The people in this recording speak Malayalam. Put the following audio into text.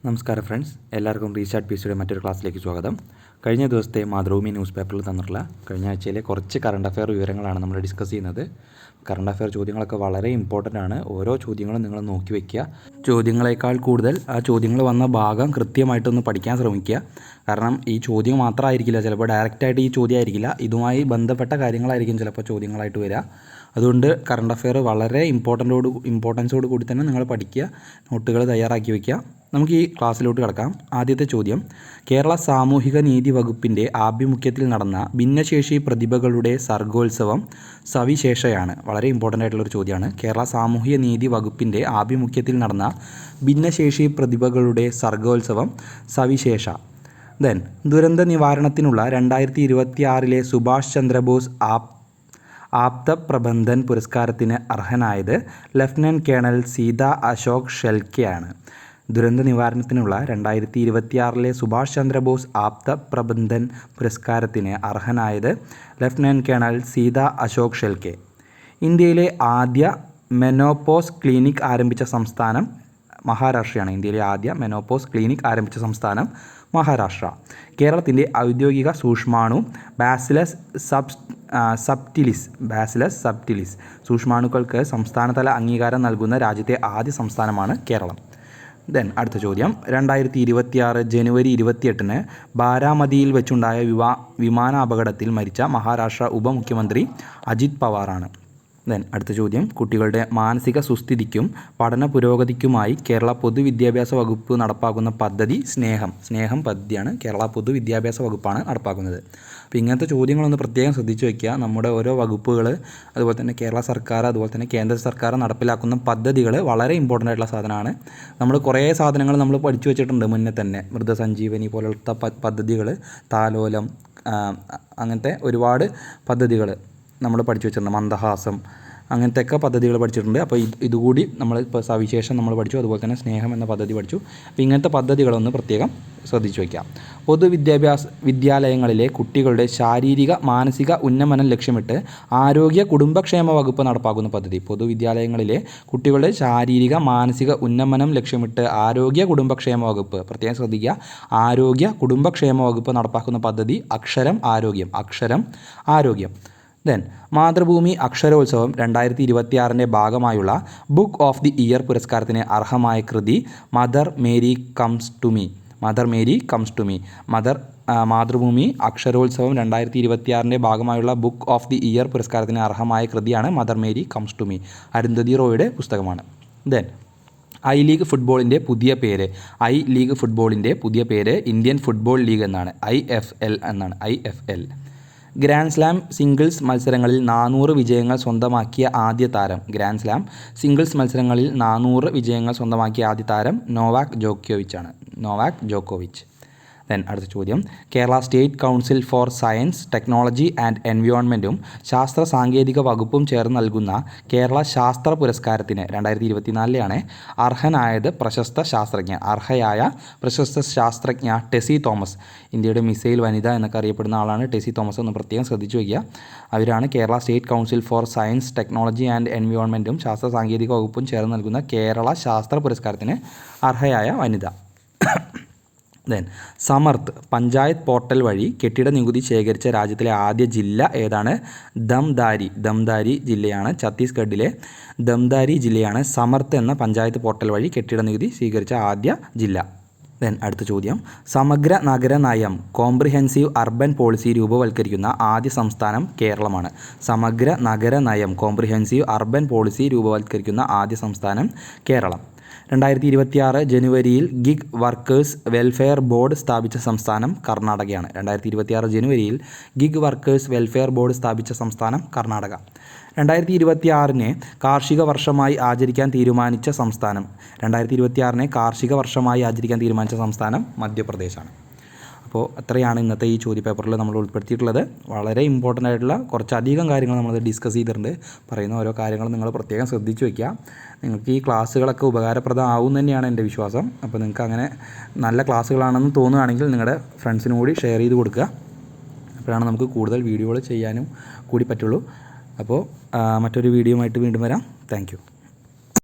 നമസ്കാരം ഫ്രണ്ട്സ്, എല്ലാവർക്കും റീസ്റ്റാർട്ട് PCയുടെ മറ്റൊരു ക്ലാസ്സിലേക്ക് സ്വാഗതം. കഴിഞ്ഞ ദിവസത്തെ മാതൃഭൂമി ന്യൂസ് പേപ്പറിൽ തന്നിട്ടുള്ള കഴിഞ്ഞ ആഴ്ചയിലെ കുറച്ച് കറണ്ട് അഫെയർ വിവരങ്ങളാണ് നമ്മൾ ഡിസ്കസ് ചെയ്യുന്നത്. കറണ്ട് അഫെയർ ചോദ്യങ്ങളൊക്കെ വളരെ ഇമ്പോർട്ടൻ്റ് ആണ്. ഓരോ ചോദ്യങ്ങളും നിങ്ങൾ നോക്കി വയ്ക്കുക. ചോദ്യങ്ങളെക്കാൾ കൂടുതൽ ആ ചോദ്യങ്ങൾ വന്ന ഭാഗം കൃത്യമായിട്ടൊന്ന് പഠിക്കാൻ ശ്രമിക്കുക. കാരണം ഈ ചോദ്യം മാത്രമായിരിക്കില്ല, ചിലപ്പോൾ ഡയറക്റ്റായിട്ട് ഈ ചോദ്യം ആയിരിക്കില്ല, ഇതുമായി ബന്ധപ്പെട്ട കാര്യങ്ങളായിരിക്കും ചിലപ്പോൾ ചോദ്യങ്ങളായിട്ട് വരിക. അതുകൊണ്ട് കറണ്ട് അഫെയർ വളരെ ഇമ്പോർട്ടൻസോട് കൂടി തന്നെ നിങ്ങൾ പഠിക്കുക, നോട്ടുകൾ തയ്യാറാക്കി വയ്ക്കുക. നമുക്ക് ഈ ക്ലാസ്സിലോട്ട് കിടക്കാം. ആദ്യത്തെ ചോദ്യം, കേരള സാമൂഹിക നീതി വകുപ്പിൻ്റെ ആഭിമുഖ്യത്തിൽ നടന്ന ഭിന്നശേഷി പ്രതിഭകളുടെ സർഗോത്സവം സവിശേഷയാണ്. വളരെ ഇമ്പോർട്ടൻ്റ് ആയിട്ടുള്ളൊരു ചോദ്യമാണ്. കേരള സാമൂഹിക നീതി വകുപ്പിൻ്റെ ആഭിമുഖ്യത്തിൽ നടന്ന ഭിന്നശേഷി പ്രതിഭകളുടെ സർഗോത്സവം സവിശേഷ. ദുരന്ത നിവാരണത്തിനുള്ള 2026 സുഭാഷ് ചന്ദ്രബോസ് ആപ്ത പ്രബന്ധൻ പുരസ്കാരത്തിന് അർഹനായത് ലഫ്റ്റനൻറ്റ് കേണൽ സീത അശോക് ഷെൽക്കെയാണ്. ദുരന്ത നിവാരണത്തിനുള്ള 2026 സുഭാഷ് ചന്ദ്രബോസ് ആപ്ത പ്രബന്ധൻ പുരസ്കാരത്തിന് അർഹനായത് ലഫ്റ്റനൻറ്റ് കേണൽ സീത അശോക് ഷെൽക്കെ. ഇന്ത്യയിലെ ആദ്യ മെനോപോസ് ക്ലിനിക് ആരംഭിച്ച സംസ്ഥാനം മഹാരാഷ്ട്രയാണ്. ഇന്ത്യയിലെ ആദ്യ മെനോപോസ് ക്ലിനിക് ആരംഭിച്ച സംസ്ഥാനം മഹാരാഷ്ട്ര. കേരളത്തിൻ്റെ ഔദ്യോഗിക സൂക്ഷ്മാണു ബാസിലസ് സബ്റ്റിലിസ് സൂക്ഷ്മാണുക്കൾക്ക് സംസ്ഥാനതല അംഗീകാരം നൽകുന്ന രാജ്യത്തെ ആദ്യ സംസ്ഥാനമാണ് കേരളം. അടുത്ത ചോദ്യം, 2026 ജനുവരി 28 ബാരാമതിയിൽ വെച്ചുണ്ടായ വിമാനാപകടത്തിൽ മരിച്ച മഹാരാഷ്ട്ര ഉപമുഖ്യമന്ത്രി അജിത് പവാറാണ്. അടുത്ത ചോദ്യം, കുട്ടികളുടെ മാനസിക സുസ്ഥിതിക്കും പഠന പുരോഗതിക്കുമായി കേരള പൊതുവിദ്യാഭ്യാസ വകുപ്പ് നടപ്പാക്കുന്ന പദ്ധതി സ്നേഹം പദ്ധതിയാണ്. കേരള പൊതുവിദ്യാഭ്യാസ വകുപ്പാണ് നടപ്പാക്കുന്നത്. അപ്പോൾ ഇങ്ങനത്തെ ചോദ്യങ്ങളൊന്ന് പ്രത്യേകം ശ്രദ്ധിച്ചു വയ്ക്കുക. നമ്മുടെ ഓരോ വകുപ്പുകൾ, അതുപോലെ തന്നെ കേരള സർക്കാർ, അതുപോലെ തന്നെ കേന്ദ്ര സർക്കാർ നടപ്പിലാക്കുന്ന പദ്ധതികൾ വളരെ ഇമ്പോർട്ടൻ്റ് ആയിട്ടുള്ള സാധനമാണ്. നമ്മൾ കുറേ സാധനങ്ങൾ നമ്മൾ പഠിച്ചു വെച്ചിട്ടുണ്ട് മുന്നേ തന്നെ. മൃതസഞ്ജീവനി പോലത്തെ പദ്ധതികൾ, താലോലം, അങ്ങനത്തെ ഒരുപാട് പദ്ധതികൾ നമ്മൾ പഠിച്ചു വെച്ചിട്ടുണ്ട്. മന്ദഹാസം, അങ്ങനത്തെയൊക്കെ പദ്ധതികൾ പഠിച്ചിട്ടുണ്ട്. അപ്പോൾ ഇതുകൂടി നമ്മൾ ഇപ്പോൾ സവിശേഷം നമ്മൾ പഠിച്ചു, അതുപോലെ തന്നെ സ്നേഹം എന്ന പദ്ധതി പഠിച്ചു. അപ്പോൾ ഇങ്ങനത്തെ പദ്ധതികളൊന്ന് പ്രത്യേകം ശ്രദ്ധിച്ചു വയ്ക്കാം. വിദ്യാലയങ്ങളിലെ കുട്ടികളുടെ ശാരീരിക മാനസിക ഉന്നമനം ലക്ഷ്യമിട്ട് ആരോഗ്യ കുടുംബക്ഷേമ വകുപ്പ് നടപ്പാക്കുന്ന പദ്ധതി. പൊതുവിദ്യാലയങ്ങളിലെ കുട്ടികളുടെ ശാരീരിക മാനസിക ഉന്നമനം ലക്ഷ്യമിട്ട് ആരോഗ്യ കുടുംബക്ഷേമ വകുപ്പ്, പ്രത്യേകം ശ്രദ്ധിക്കുക, ആരോഗ്യ കുടുംബക്ഷേമ വകുപ്പ് നടപ്പാക്കുന്ന പദ്ധതി അക്ഷരം ആരോഗ്യം. മാതൃഭൂമി അക്ഷരോത്സവം 2026 ഭാഗമായുള്ള ബുക്ക് ഓഫ് ദി ഇയർ പുരസ്കാരത്തിന് അർഹമായ കൃതി Mother Mary Comes to Me. Mathrubhumi Aksharotsavam 2026 ഭാഗമായുള്ള ബുക്ക് ഓഫ് ദി ഇയർ പുരസ്കാരത്തിന് അർഹമായ കൃതിയാണ് Mother Mary Comes to Me. Arundhati റോയുടെ പുസ്തകമാണ്. ഐ ലീഗ് ഫുട്ബോളിൻ്റെ പുതിയ പേര് ഇന്ത്യൻ ഫുട്ബോൾ ലീഗ് എന്നാണ്. IFL. ഗ്രാൻഡ് സ്ലാം സിംഗിൾസ് മത്സരങ്ങളിൽ 400 വിജയങ്ങൾ സ്വന്തമാക്കിയ ആദ്യ താരം നോവാക് ജോക്കോവിച്ച്. അടുത്ത ചോദ്യം, Kerala state council for science, technology and എൻവയോൺമെൻറ്റും ശാസ്ത്ര സാങ്കേതിക വകുപ്പും ചേർന്ന് നൽകുന്ന കേരള ശാസ്ത്ര പുരസ്കാരത്തിന് 2024 അർഹയായ പ്രശസ്ത ശാസ്ത്രജ്ഞ ടെസി തോമസ്. ഇന്ത്യയുടെ മിസൈൽ വനിത എന്നൊക്കെ അറിയപ്പെടുന്ന ആളാണ് ടെസി തോമസ്. ഒന്ന് പ്രത്യേകം ശ്രദ്ധിച്ചു വയ്ക്കുക. അവരാണ് Kerala state council for science, technology and എൻവയോൺമെൻറ്റും ശാസ്ത്ര സാങ്കേതിക വകുപ്പും ചേർന്ന് നൽകുന്ന കേരള ശാസ്ത്ര പുരസ്കാരത്തിന് അർഹയായ വനിത. സമർത്ത് പഞ്ചായത്ത് പോർട്ടൽ വഴി കെട്ടിട നികുതി ശേഖരിച്ച രാജ്യത്തിലെ ആദ്യ ജില്ല ഏതാണ്? ദംദാരി ജില്ലയാണ്. ഛത്തീസ്ഗഡിലെ ദംദാരി ജില്ലയാണ് സമർത്ത് എന്ന പഞ്ചായത്ത് പോർട്ടൽ വഴി കെട്ടിട നികുതി സ്വീകരിച്ച ആദ്യ ജില്ല. അടുത്ത ചോദ്യം, സമഗ്ര നഗര നയം കോംപ്രിഹെൻസീവ് അർബൻ പോളിസി രൂപവൽക്കരിക്കുന്ന ആദ്യ സംസ്ഥാനം കേരളമാണ്. സമഗ്ര നഗര നയം കോംപ്രിഹെൻസീവ് അർബൻ പോളിസി രൂപവൽക്കരിക്കുന്ന ആദ്യ സംസ്ഥാനം കേരളം. 2026 ജനുവരിയിൽ ഗിഗ് വർക്കേഴ്സ് വെൽഫെയർ ബോർഡ് സ്ഥാപിച്ച സംസ്ഥാനം കർണാടകയാണ്. 2026 ജനുവരിയിൽ ഗിഗ് വർക്കേഴ്സ് വെൽഫെയർ ബോർഡ് സ്ഥാപിച്ച സംസ്ഥാനം കർണാടക. 2026 കാർഷിക വർഷമായി ആചരിക്കാൻ തീരുമാനിച്ച സംസ്ഥാനം മധ്യപ്രദേശാണ്. അപ്പോൾ അത്രയാണ് ഇന്നത്തെ ഈ ചോദ്യപേപ്പറിൽ നമ്മൾ ഉൾപ്പെടുത്തിയിട്ടുള്ളത്. വളരെ ഇമ്പോർട്ടൻ്റ് ആയിട്ടുള്ള കുറച്ചധികം കാര്യങ്ങൾ നമ്മൾ ഡിസ്കസ് ചെയ്തിട്ടുണ്ട്. പറയുന്ന ഓരോ കാര്യങ്ങളും നിങ്ങൾ പ്രത്യേകം ശ്രദ്ധിച്ചു വയ്ക്കുക. നിങ്ങൾക്ക് ഈ ക്ലാസ്സുകളൊക്കെ ഉപകാരപ്രദമാവും തന്നെയാണ് എൻ്റെ വിശ്വാസം. അപ്പോൾ നിങ്ങൾക്ക് അങ്ങനെ നല്ല ക്ലാസ്സുകളാണെന്ന് തോന്നുകയാണെങ്കിൽ നിങ്ങളുടെ ഫ്രണ്ട്സിനും കൂടി ഷെയർ ചെയ്ത് കൊടുക്കുക. അപ്പോഴാണ് നമുക്ക് കൂടുതൽ വീഡിയോകൾ ചെയ്യാനും കൂടി പറ്റുള്ളൂ. അപ്പോൾ മറ്റൊരു വീഡിയോ ആയിട്ട് വീണ്ടും വരാം. Thank you.